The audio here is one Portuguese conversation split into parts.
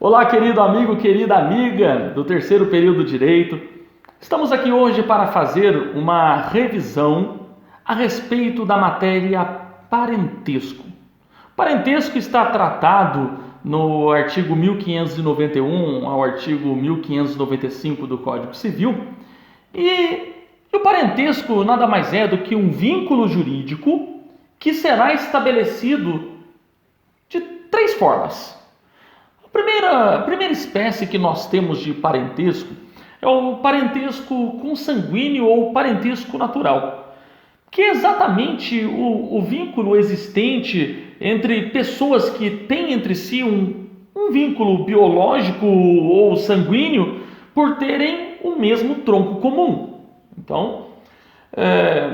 Olá, querido amigo, querida amiga do terceiro período Direito. Estamos aqui hoje para fazer uma revisão a respeito da matéria parentesco. Parentesco está tratado no artigo 1591 ao artigo 1595 do Código Civil e o parentesco nada mais é do que um vínculo jurídico que será estabelecido de três formas. A primeira espécie que nós temos de parentesco é o parentesco consanguíneo ou parentesco natural, que é exatamente o vínculo existente entre pessoas que têm entre si um vínculo biológico ou sanguíneo por terem o mesmo tronco comum. Então,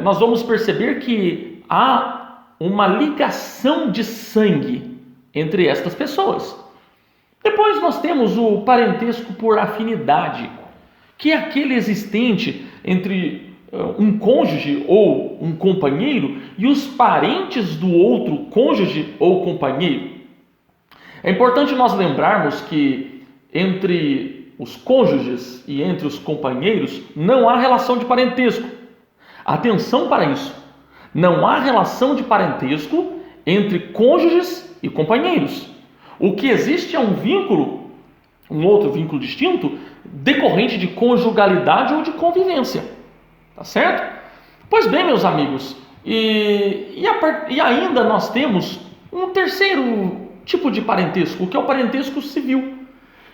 nós vamos perceber que há uma ligação de sangue entre estas pessoas. Depois nós temos o parentesco por afinidade, que é aquele existente entre um cônjuge ou um companheiro e os parentes do outro cônjuge ou companheiro. É importante nós lembrarmos que entre os cônjuges e entre os companheiros não há relação de parentesco. Atenção para isso. Não há relação de parentesco entre cônjuges e companheiros. O que existe é um vínculo, um outro vínculo distinto, decorrente de conjugalidade ou de convivência. Tá certo? Pois bem, meus amigos, e ainda nós temos um terceiro tipo de parentesco, que é o parentesco civil,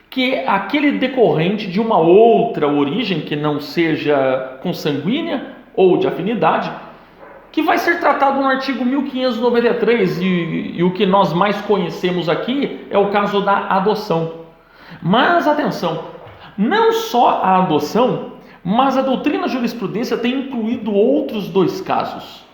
que é aquele decorrente de uma outra origem que não seja consanguínea ou de afinidade, que vai ser tratado no artigo 1593 e o que nós mais conhecemos aqui é o caso da adoção. Mas atenção, não só a adoção, mas a doutrina jurisprudência tem incluído outros dois casos.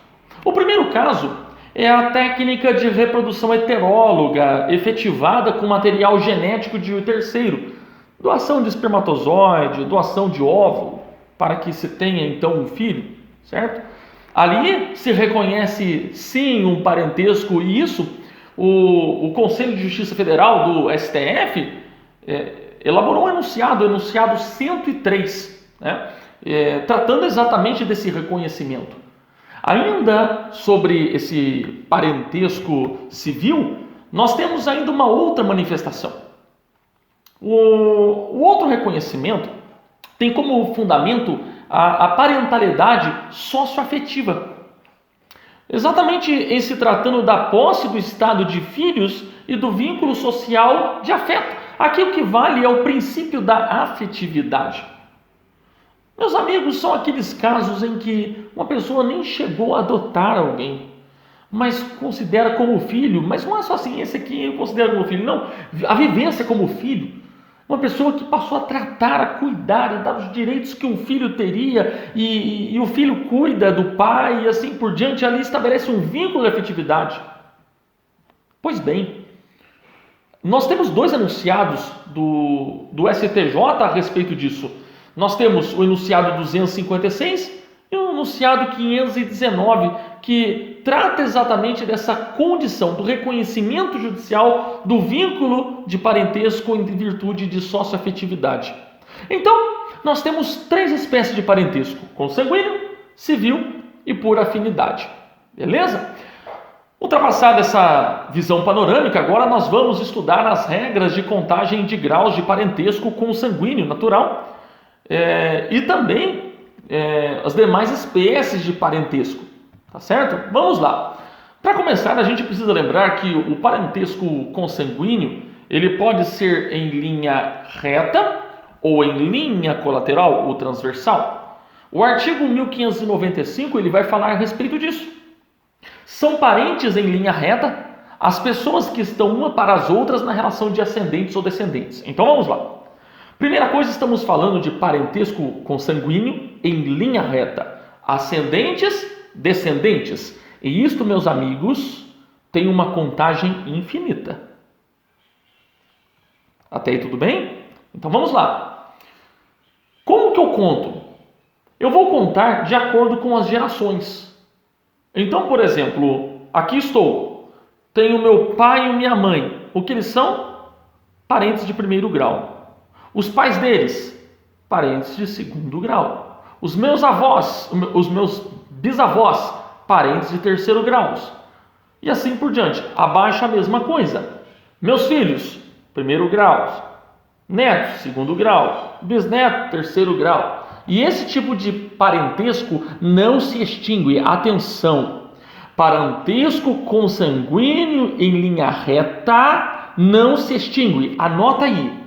O primeiro caso é a técnica de reprodução heteróloga efetivada com material genético de terceiro, doação de espermatozoide, doação de óvulo, para que se tenha então um filho, certo? Ali se reconhece sim um parentesco e isso o Conselho de Justiça Federal do STF elaborou um enunciado, o enunciado 103, né? Tratando exatamente desse reconhecimento. Ainda sobre esse parentesco civil, nós temos ainda uma outra manifestação. O outro reconhecimento tem como fundamento a parentalidade socioafetiva. Exatamente em se tratando da posse do estado de filhos e do vínculo social de afeto. Aqui o que vale é o princípio da afetividade. Meus amigos, são aqueles casos em que uma pessoa nem chegou a adotar alguém, mas considera como filho. Mas não é só assim, esse aqui eu considero como filho. Não, a vivência como filho. Uma pessoa que passou a tratar, a cuidar e dar os direitos que um filho teria e o filho cuida do pai e assim por diante, ali estabelece um vínculo de afetividade. Pois bem, nós temos dois enunciados do STJ a respeito disso. Nós temos o enunciado 256 e o enunciado 519, que trata exatamente dessa condição do reconhecimento judicial do vínculo de parentesco em virtude de socioafetividade. Então, nós temos três espécies de parentesco: consanguíneo, civil e por afinidade. Beleza? Ultrapassada essa visão panorâmica, agora nós vamos estudar as regras de contagem de graus de parentesco consanguíneo natural e também as demais espécies de parentesco. Tá certo? Vamos lá. Para começar, a gente precisa lembrar que o parentesco consanguíneo ele pode ser em linha reta ou em linha colateral ou transversal. O artigo 1595 ele vai falar a respeito disso. São parentes em linha reta as pessoas que estão uma para as outras na relação de ascendentes ou descendentes. Então vamos lá. Primeira coisa, estamos falando de parentesco consanguíneo em linha reta. Ascendentes, descendentes. E isto, meus amigos, tem uma contagem infinita. Até aí tudo bem? Então vamos lá. Como que eu conto? Eu vou contar de acordo com as gerações. Então, por exemplo, aqui estou. Tenho meu pai e minha mãe. O que eles são? parentes de primeiro grau. Os pais deles, parentes de segundo grau. Os meus avós, os meus bisavós, parentes de terceiro grau. E assim por diante. Abaixo a mesma coisa. Meus filhos, primeiro grau. Netos, segundo grau. Bisneto, terceiro grau. E esse tipo de parentesco não se extingue. Atenção! Parentesco consanguíneo em linha reta não se extingue. Anota aí.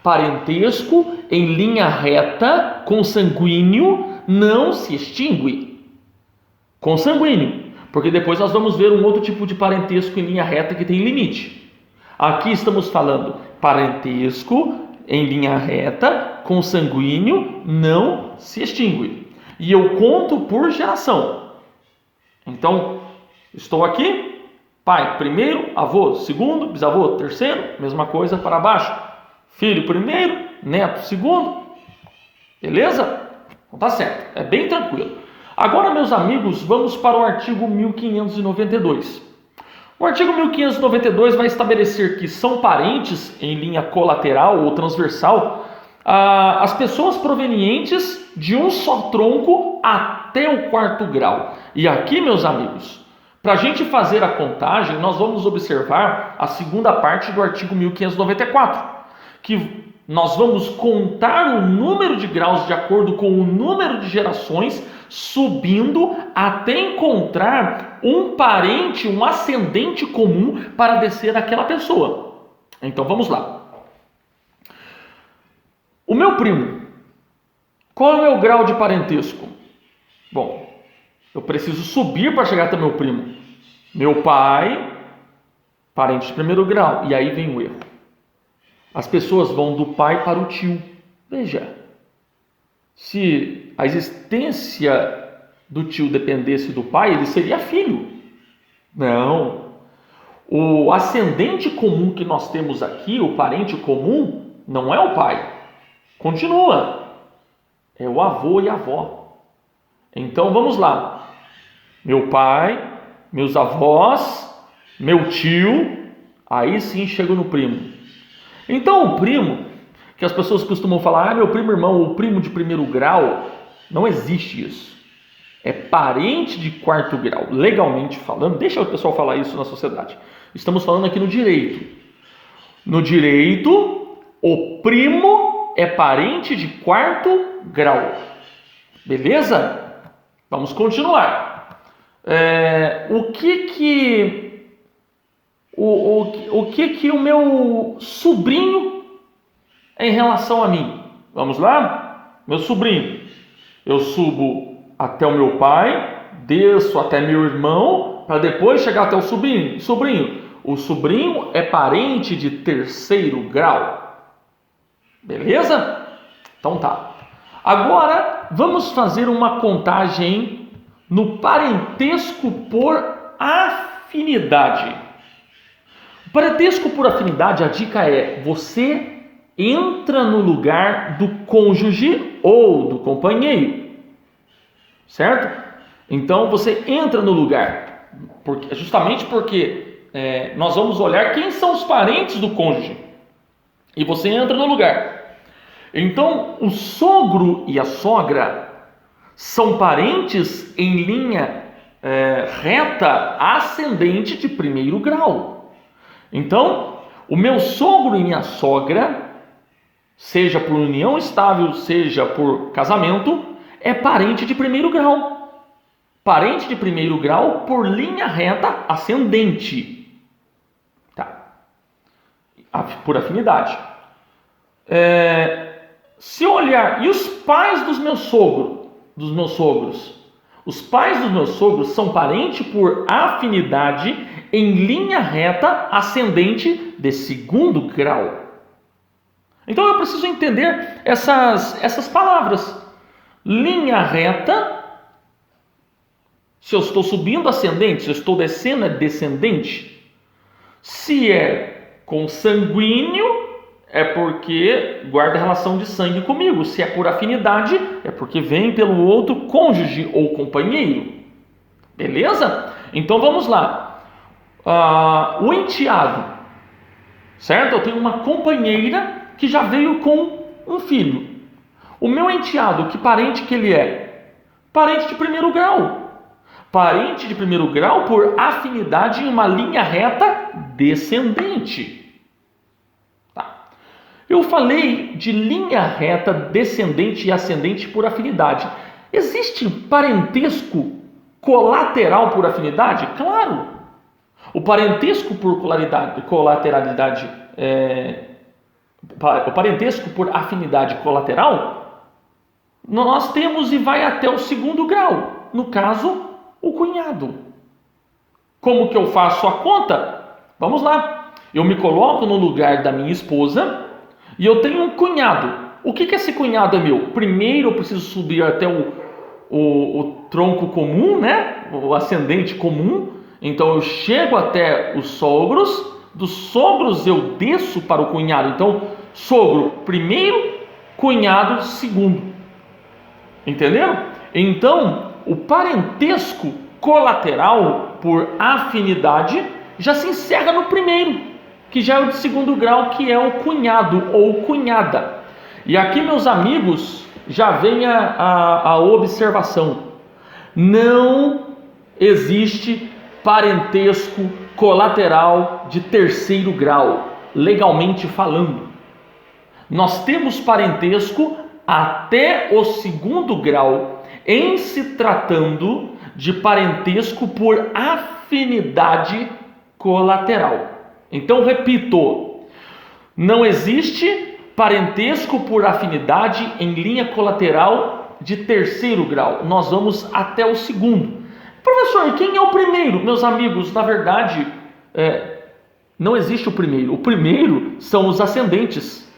Parentesco em linha reta consanguíneo não se extingue. Consanguíneo. Porque depois nós vamos ver um outro tipo de parentesco em linha reta que tem limite. Aqui estamos falando parentesco em linha reta, consanguíneo, não se extingue. E eu conto por geração. Então, estou aqui, pai primeiro, avô segundo, bisavô terceiro, mesma coisa para baixo. Filho primeiro, neto segundo. Beleza? Então tá certo, é bem tranquilo. Agora, meus amigos, vamos para o artigo 1592. O artigo 1592 vai estabelecer que são parentes em linha colateral ou transversal as pessoas provenientes de um só tronco até o quarto grau. E aqui, meus amigos, para a gente fazer a contagem, nós vamos observar a segunda parte do artigo 1594, que nós vamos contar o número de graus de acordo com o número de gerações, subindo até encontrar um parente, um ascendente comum para descer aquela pessoa. Então vamos lá. O meu primo, qual é o meu grau de parentesco? Bom, eu preciso subir para chegar até meu primo. Meu pai, parente de primeiro grau. E aí vem o erro. As pessoas vão do pai para o tio. Veja, se a existência do tio dependesse do pai, ele seria filho. Não. O ascendente comum que nós temos aqui, o parente comum, não é o pai. Continua. É o avô e a avó. Então vamos lá. Meu pai, meus avós, meu tio, aí sim chego no primo. Então o primo, que as pessoas costumam falar, meu primo irmão, ou primo de primeiro grau, não existe isso. É parente de quarto grau, legalmente falando. Deixa o pessoal falar isso na sociedade. Estamos falando aqui no direito. No direito, o primo é parente de quarto grau. Beleza? Vamos continuar. O que o meu sobrinho é em relação a mim? Vamos lá? Meu sobrinho. Eu subo até o meu pai, desço até meu irmão, para depois chegar até o sobrinho. O sobrinho é parente de terceiro grau. Beleza? Então tá. Agora vamos fazer uma contagem no parentesco por afinidade. O parentesco por afinidade, a dica é: você entra no lugar do cônjuge ou do companheiro. Certo? Então você entra no lugar, justamente porque nós vamos olhar quem são os parentes do cônjuge. E você entra no lugar. Então, o sogro e a sogra são parentes em linha reta ascendente de primeiro grau. Então, o meu sogro e minha sogra, seja por união estável, seja por casamento, é parente de primeiro grau. Parente de primeiro grau por linha reta ascendente. Tá. Por afinidade. Se olhar, e os pais dos meus sogros? Os pais dos meus sogros são parente por afinidade em linha reta ascendente de segundo grau. Então eu preciso entender essas palavras. Linha reta, se eu estou subindo, ascendente. Se eu estou descendo, é descendente. Se é consanguíneo, é porque guarda relação de sangue comigo. Se é por afinidade, é porque vem pelo outro cônjuge ou companheiro. Beleza? Então vamos lá. O enteado certo? Eu tenho uma companheira que já veio com um filho. O meu enteado, que parente que ele é? Parente de primeiro grau. Parente de primeiro grau por afinidade em uma linha reta descendente. Tá. Eu falei de linha reta descendente e ascendente por afinidade. Existe parentesco colateral por afinidade? Claro. O parentesco por colateralidade, o parentesco por afinidade colateral, nós temos e vai até o segundo grau. No caso, o cunhado. Como que eu faço a conta? Vamos lá. Eu me coloco no lugar da minha esposa e eu tenho um cunhado. O que esse cunhado é meu? Primeiro eu preciso subir até o tronco comum, né? O ascendente comum. Então eu chego até os sogros. Dos sogros eu desço para o cunhado. Então, sogro primeiro, cunhado segundo. Entenderam? Então, o parentesco colateral por afinidade já se encerra no primeiro, que já é o de segundo grau, que é o cunhado ou cunhada. E aqui, meus amigos, já vem a observação. Não existe parentesco colateral de terceiro grau, legalmente falando. Nós temos parentesco até o segundo grau, em se tratando de parentesco por afinidade colateral. Então, repito, não existe parentesco por afinidade em linha colateral de terceiro grau. Nós vamos até o segundo. Professor, quem é o primeiro? Meus amigos, na verdade, não existe o primeiro. O primeiro são os ascendentes.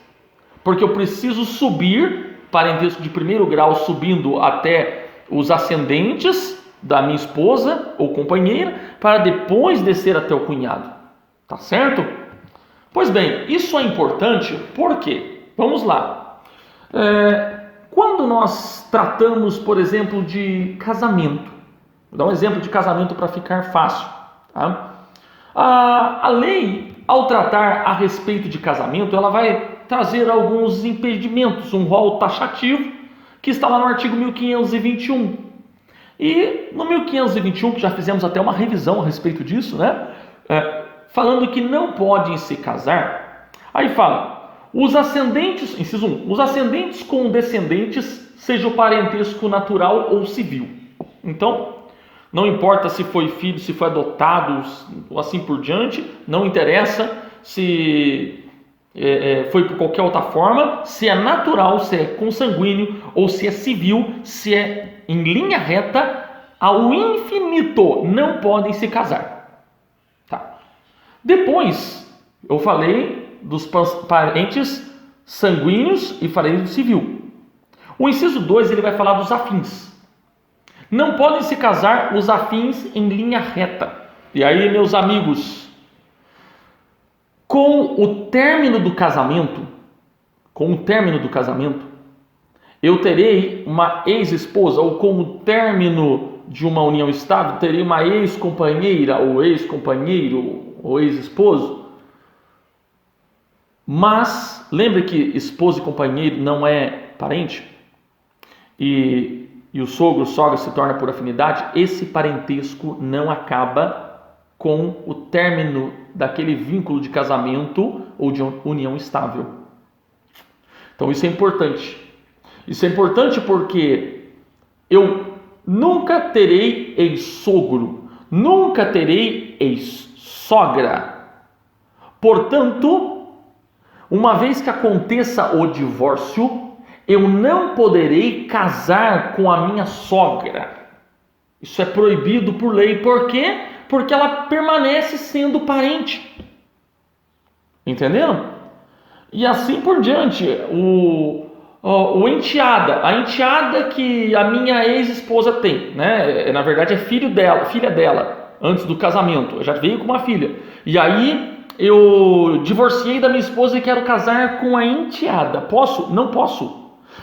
Porque eu preciso subir, parentesco de primeiro grau, subindo até os ascendentes da minha esposa ou companheira, para depois descer até o cunhado. Tá certo? Pois bem, isso é importante porque, vamos lá, quando nós tratamos, por exemplo, de casamento, vou dar um exemplo de casamento para ficar fácil. Tá? A lei, ao tratar a respeito de casamento, ela vai trazer alguns impedimentos, um rol taxativo, que está lá no artigo 1521. E no 1521, que já fizemos até uma revisão a respeito disso, né? Falando que não podem se casar, aí fala, os ascendentes, inciso 1, os ascendentes com descendentes, seja o parentesco natural ou civil. Então, não importa se foi filho, se foi adotado, ou assim por diante, não interessa se foi por qualquer outra forma, se é natural, se é consanguíneo, ou se é civil, se é em linha reta, ao infinito, não podem se casar. Tá. Depois, eu falei dos parentes sanguíneos e falei do civil. O inciso 2, ele vai falar dos afins. Não podem se casar os afins em linha reta. E aí, meus amigos, com o término do casamento, eu terei uma ex-esposa, ou com o término de uma união estável, terei uma ex-companheira, ou ex-companheiro, ou ex-esposo. Mas, lembre que esposa e companheiro não é parente, e o sogro, sogra se torna por afinidade, esse parentesco não acaba com o término daquele vínculo de casamento ou de união estável. Então isso é importante. Isso é importante porque eu nunca terei ex-sogro, nunca terei ex-sogra. Portanto, uma vez que aconteça o divórcio, eu não poderei casar com a minha sogra. Isso é proibido por lei. Por quê? Porque ela permanece sendo parente. Entenderam? E assim por diante. A enteada que a minha ex-esposa tem, né? Na verdade é filha dela, antes do casamento. Eu já veio com uma filha. E aí eu divorciei da minha esposa e quero casar com a enteada. Posso? Não posso.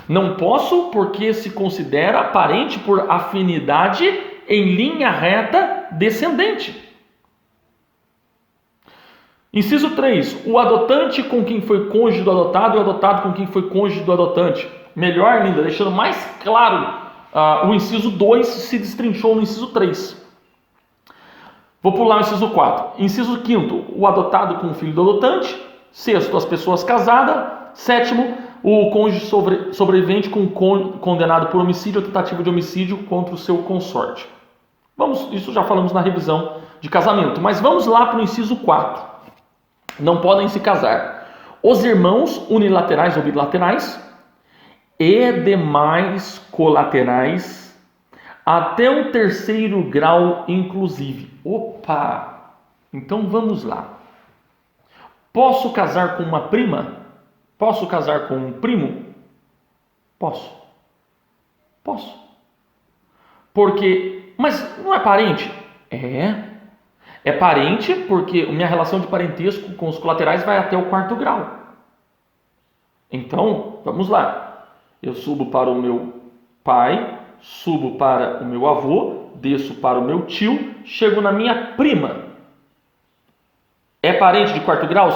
Não posso porque se considera parente por afinidade em linha reta descendente. Inciso 3. O adotante com quem foi cônjuge do adotado e o adotado com quem foi cônjuge do adotante. Melhor ainda, deixando mais claro, o inciso 2 se destrinchou no inciso 3. Vou pular o inciso 4. Inciso 5. O adotado com o filho do adotante. 6. As pessoas casadas. 7. O cônjuge sobrevivente com condenado por homicídio ou tentativa de homicídio contra o seu consorte. Isso já falamos na revisão de casamento. Mas vamos lá para o inciso 4. Não podem se casar os irmãos unilaterais ou bilaterais e demais colaterais até o terceiro grau inclusive. Opa! Então vamos lá. Posso casar com uma prima? Posso casar com um primo? Posso. Mas não é parente? É parente porque minha relação de parentesco com os colaterais vai até o quarto grau. Então, vamos lá. Eu subo para o meu pai, subo para o meu avô, desço para o meu tio, chego na minha prima. É parente de quarto grau?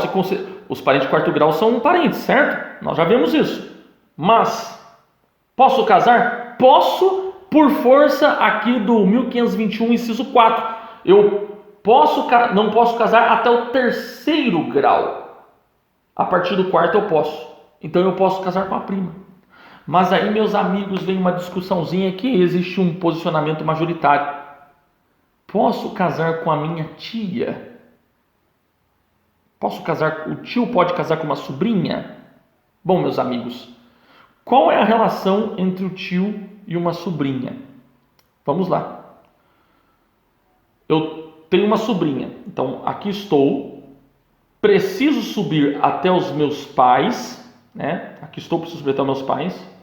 Os parentes de quarto grau são parentes, certo? Nós já vimos isso. Mas, posso casar? Posso, por força aqui do 1521, inciso 4. Não posso casar até o terceiro grau. A partir do quarto eu posso. Então eu posso casar com a prima. Mas aí, meus amigos, vem uma discussãozinha que existe um posicionamento majoritário. Posso casar com a minha tia? O tio pode casar com uma sobrinha? Bom, meus amigos, qual é a relação entre o tio e uma sobrinha? Vamos lá. Eu tenho uma sobrinha, então aqui estou, preciso subir até os meus pais, né? Preciso subir até os meus pais.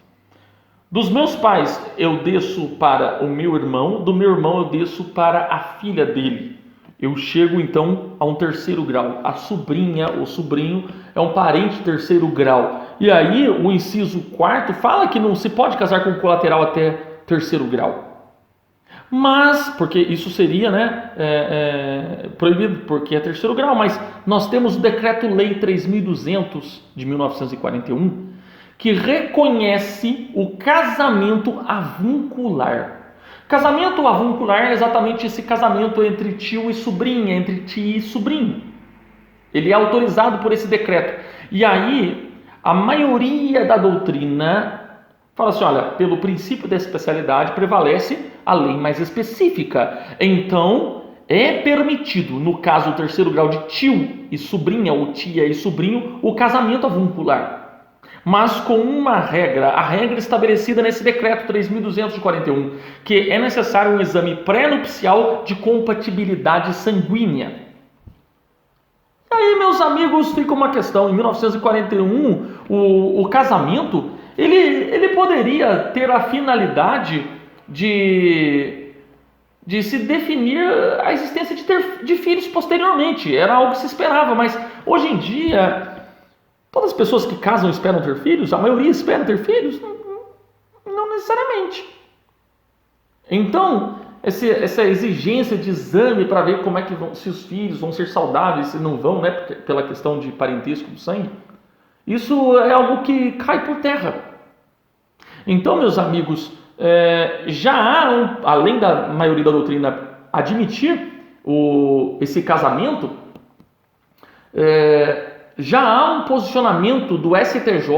Dos meus pais eu desço para o meu irmão, do meu irmão eu desço para a filha dele. Eu chego então a um terceiro grau. A sobrinha, o sobrinho é um parente de terceiro grau. E aí o inciso 4 fala que não se pode casar com colateral até terceiro grau. Mas, porque isso seria proibido, porque é terceiro grau, mas nós temos o Decreto-Lei 3.200 de 1941, que reconhece o casamento avuncular. Casamento avuncular é exatamente esse casamento entre tio e sobrinha, entre tia e sobrinho. Ele é autorizado por esse decreto. E aí, a maioria da doutrina fala assim, olha, pelo princípio da especialidade prevalece a lei mais específica. Então, é permitido, no caso do terceiro grau de tio e sobrinha, ou tia e sobrinho, o casamento avuncular. Mas com uma regra, a regra estabelecida nesse decreto 3.241, que é necessário um exame pré-nupcial de compatibilidade sanguínea. Aí, meus amigos, fica uma questão. Em 1941, o casamento, ele poderia ter a finalidade de se definir a existência de filhos posteriormente. Era algo que se esperava, mas hoje em dia, todas as pessoas que casam esperam ter filhos? A maioria espera ter filhos? Não necessariamente. Então, essa exigência de exame para ver como é que se os filhos vão ser saudáveis, se não vão, né, pela questão de parentesco do sangue, isso é algo que cai por terra. Então, meus amigos, já há, além da maioria da doutrina admitir esse casamento, já há um posicionamento do STJ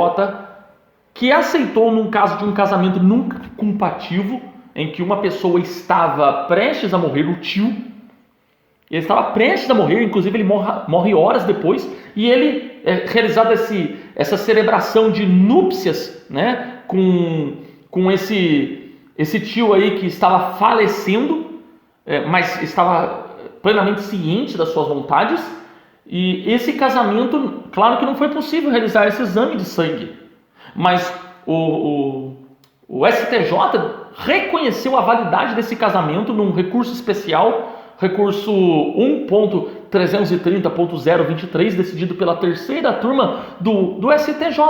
que aceitou, num caso de um casamento nunca compatível, em que uma pessoa estava prestes a morrer, o tio, ele estava prestes a morrer, inclusive ele morre horas depois, e ele realizada essa celebração de núpcias, né, com esse tio aí que estava falecendo, mas estava plenamente ciente das suas vontades. E esse casamento, claro que não foi possível realizar esse exame de sangue, mas o STJ reconheceu a validade desse casamento num recurso especial, recurso 1.330.023, decidido pela terceira turma do STJ,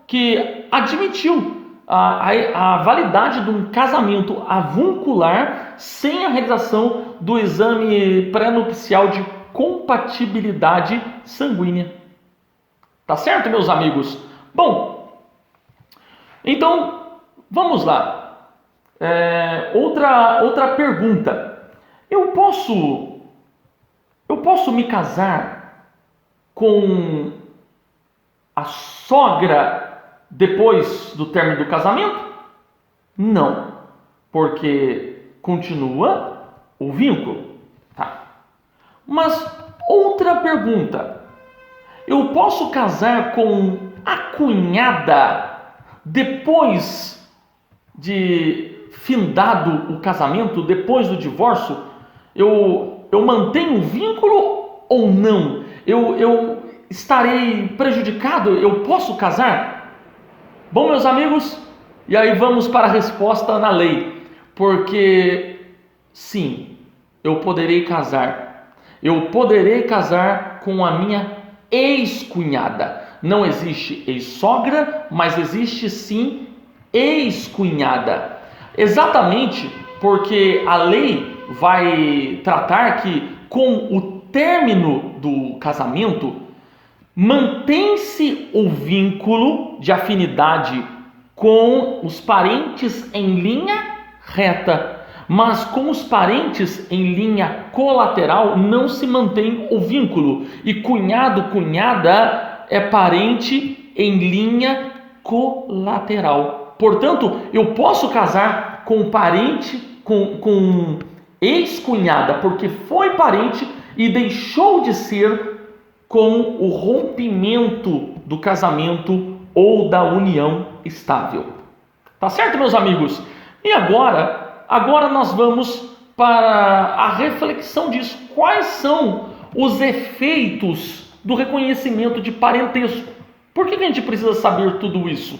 que admitiu a validade de um casamento avuncular sem a realização do exame pré-nupcial de compatibilidade sanguínea. Tá certo, meus amigos? Bom, então vamos lá. Outra pergunta. Eu posso me casar com a sogra depois do término do casamento? Não, porque continua o vínculo. Tá. Mas outra pergunta. Eu posso casar com a cunhada depois de findado o casamento, depois do divórcio? Eu mantenho o vínculo ou não? Eu estarei prejudicado? Eu posso casar? Bom, meus amigos, e aí vamos para a resposta na lei. Porque sim, eu poderei casar. Eu poderei casar com a minha ex-cunhada. Não existe ex-sogra, mas existe sim ex-cunhada. Exatamente porque a lei vai tratar que com o término do casamento mantém-se o vínculo de afinidade com os parentes em linha reta, mas com os parentes em linha colateral não se mantém o vínculo. E cunhado, cunhada é parente em linha colateral. Portanto, eu posso casar com parente, com ex-cunhada, porque foi parente e deixou de ser com o rompimento do casamento ou da união estável. Tá certo, meus amigos? E agora nós vamos para a reflexão disso. Quais são os efeitos do reconhecimento de parentesco? Por que a gente precisa saber tudo isso?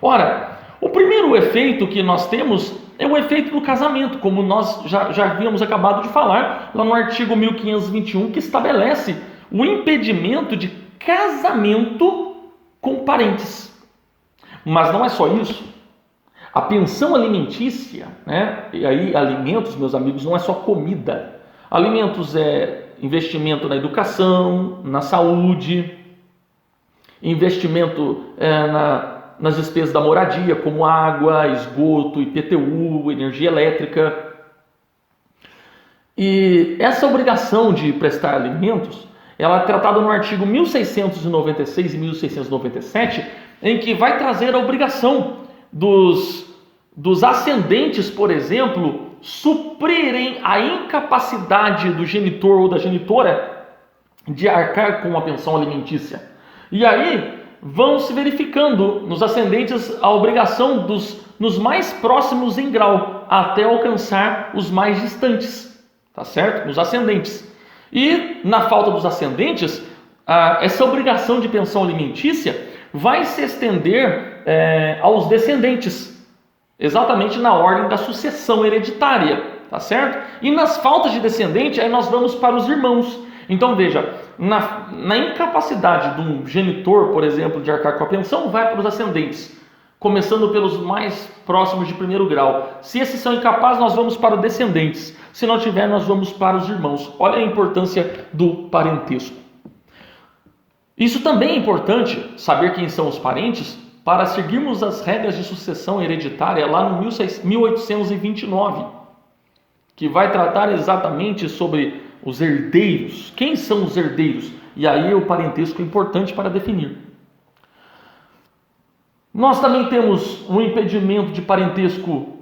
Ora, o primeiro efeito que nós temos é o efeito do casamento, como nós já havíamos acabado de falar lá no artigo 1521, que estabelece o impedimento de casamento com parentes. Mas não é só isso. A pensão alimentícia, né? E aí alimentos, meus amigos, não é só comida. Alimentos é investimento na educação, na saúde, investimento nas despesas da moradia, como água, esgoto, IPTU, energia elétrica. E essa obrigação de prestar alimentos, ela é tratada no artigo 1696 e 1697, em que vai trazer a obrigação dos ascendentes, por exemplo, suprirem a incapacidade do genitor ou da genitora de arcar com a pensão alimentícia. E aí vão se verificando nos ascendentes a obrigação nos mais próximos em grau, até alcançar os mais distantes, tá certo? Nos ascendentes. E na falta dos ascendentes, essa obrigação de pensão alimentícia vai se estender aos descendentes, exatamente na ordem da sucessão hereditária, tá certo? E nas faltas de descendente, aí nós vamos para os irmãos. Então veja, na incapacidade de um genitor, por exemplo, de arcar com a pensão, vai para os ascendentes, começando pelos mais próximos de primeiro grau. Se esses são incapazes, nós vamos para os descendentes. Se não tiver, nós vamos para os irmãos. Olha a importância do parentesco. Isso também é importante, saber quem são os parentes, para seguirmos as regras de sucessão hereditária lá no 1829, que vai tratar exatamente sobre os herdeiros. Quem são os herdeiros? E aí o parentesco é importante para definir. Nós também temos um impedimento de parentesco,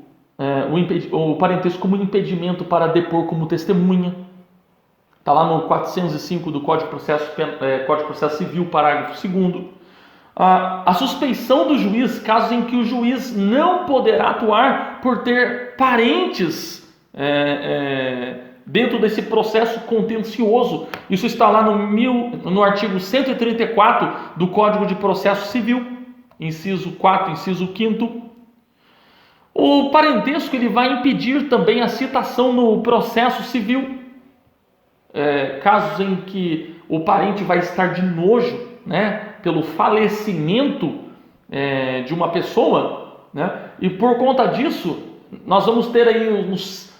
o parentesco como impedimento para depor como testemunha. Está lá no 405 do Código de Processo Civil, parágrafo 2º. A suspeição do juiz, casos em que o juiz não poderá atuar por ter parentes dentro desse processo contencioso. Isso está lá no artigo 134 do Código de Processo Civil, inciso 4, inciso 5º. O parentesco ele vai impedir também a citação no processo civil. Casos em que o parente vai estar de nojo, né, pelo falecimento de uma pessoa, né, e por conta disso nós vamos ter aí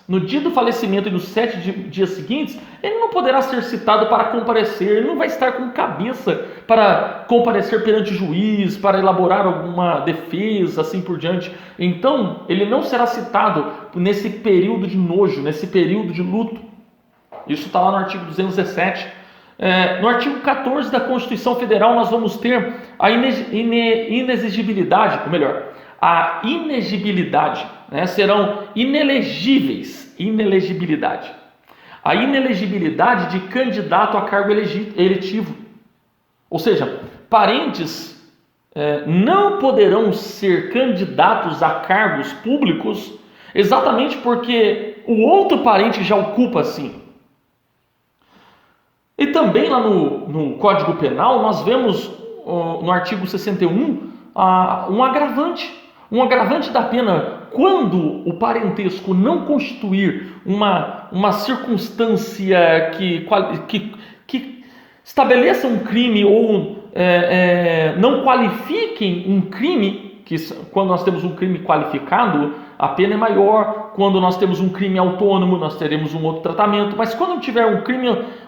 no dia do falecimento e nos 7 dias seguintes, ele não poderá ser citado para comparecer, ele não vai estar com cabeça para comparecer perante o juiz, para elaborar alguma defesa, assim por diante. Então, ele não será citado nesse período de nojo, nesse período de luto. Isso está lá no artigo 217. No artigo 14 da Constituição Federal, nós vamos ter a inexigibilidade, ou melhor, a inegibilidade, né? Serão inelegíveis, inelegibilidade. A inelegibilidade de candidato a cargo eletivo. Ou seja, parentes não poderão ser candidatos a cargos públicos exatamente porque o outro parente já ocupa assim. E também lá no Código Penal nós vemos no artigo 61 um agravante da pena quando o parentesco não constituir uma circunstância que estabeleça um crime ou não qualifiquem um crime, que quando nós temos um crime qualificado, a pena é maior. Quando nós temos um crime autônomo, nós teremos um outro tratamento. Mas quando tiver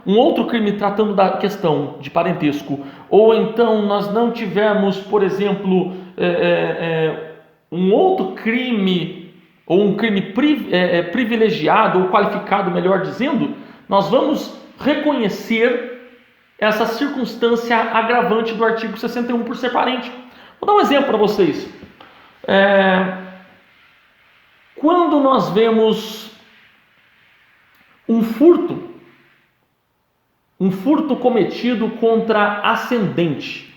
um outro crime tratando da questão de parentesco, ou então nós não tivermos, por exemplo, um outro crime, ou um crime privilegiado ou qualificado, melhor dizendo, nós vamos reconhecer essa circunstância agravante do artigo 61 por ser parente. Vou dar um exemplo para vocês. Quando nós vemos um furto cometido contra ascendente,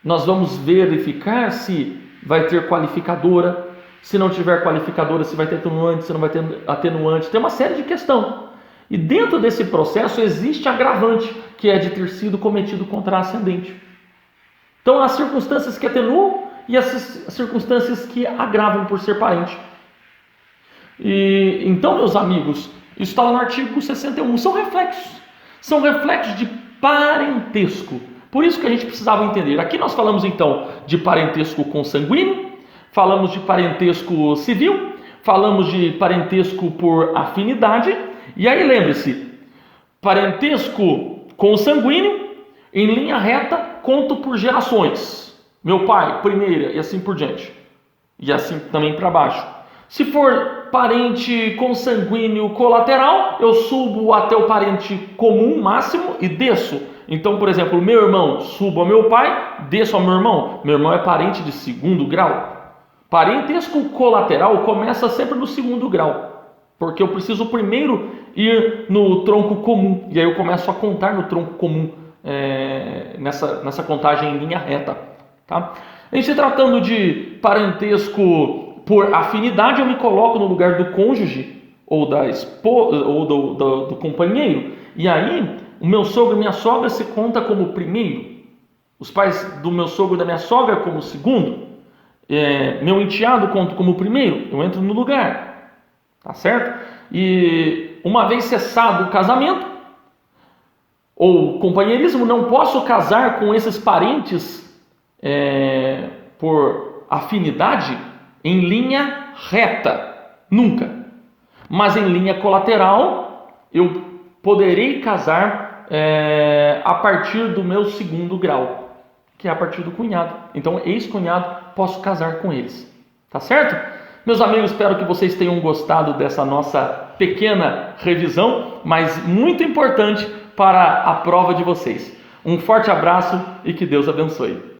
nós vamos verificar se vai ter qualificadora, se não tiver qualificadora, se vai ter atenuante, se não vai ter atenuante. Tem uma série de questões. E dentro desse processo existe agravante, que é de ter sido cometido contra ascendente. Então, há circunstâncias que atenuam e as circunstâncias que agravam por ser parente. E então, meus amigos, isso está lá no artigo 61. São reflexos de parentesco. Por isso que a gente precisava entender. Aqui nós falamos então de parentesco consanguíneo, falamos de parentesco civil, falamos de parentesco por afinidade. E aí lembre-se, parentesco consanguíneo, em linha reta, conto por gerações. Meu pai, primeira, e assim por diante. E assim também para baixo. Se for parente consanguíneo colateral, eu subo até o parente comum máximo e desço. Então, por exemplo, meu irmão, subo ao meu pai, desço ao meu irmão. Meu irmão é parente de segundo grau. Parentesco colateral começa sempre no segundo grau, porque eu preciso primeiro ir no tronco comum, e aí eu começo a contar no tronco comum, nessa contagem em linha reta. Tá? Em se tratando de parentesco por afinidade, eu me coloco no lugar do cônjuge ou da esposa ou do companheiro, e aí o meu sogro e minha sogra se conta como primeiro, os pais do meu sogro e da minha sogra como segundo, meu enteado conta como primeiro, eu entro no lugar, tá certo? E uma vez cessado o casamento ou companheirismo, não posso casar com esses parentes por afinidade em linha reta, nunca. Mas em linha colateral, eu poderei casar a partir do meu segundo grau, que é a partir do cunhado. Então, ex-cunhado, posso casar com eles. Tá certo? Meus amigos, espero que vocês tenham gostado dessa nossa pequena revisão, mas muito importante para a prova de vocês. Um forte abraço e que Deus abençoe.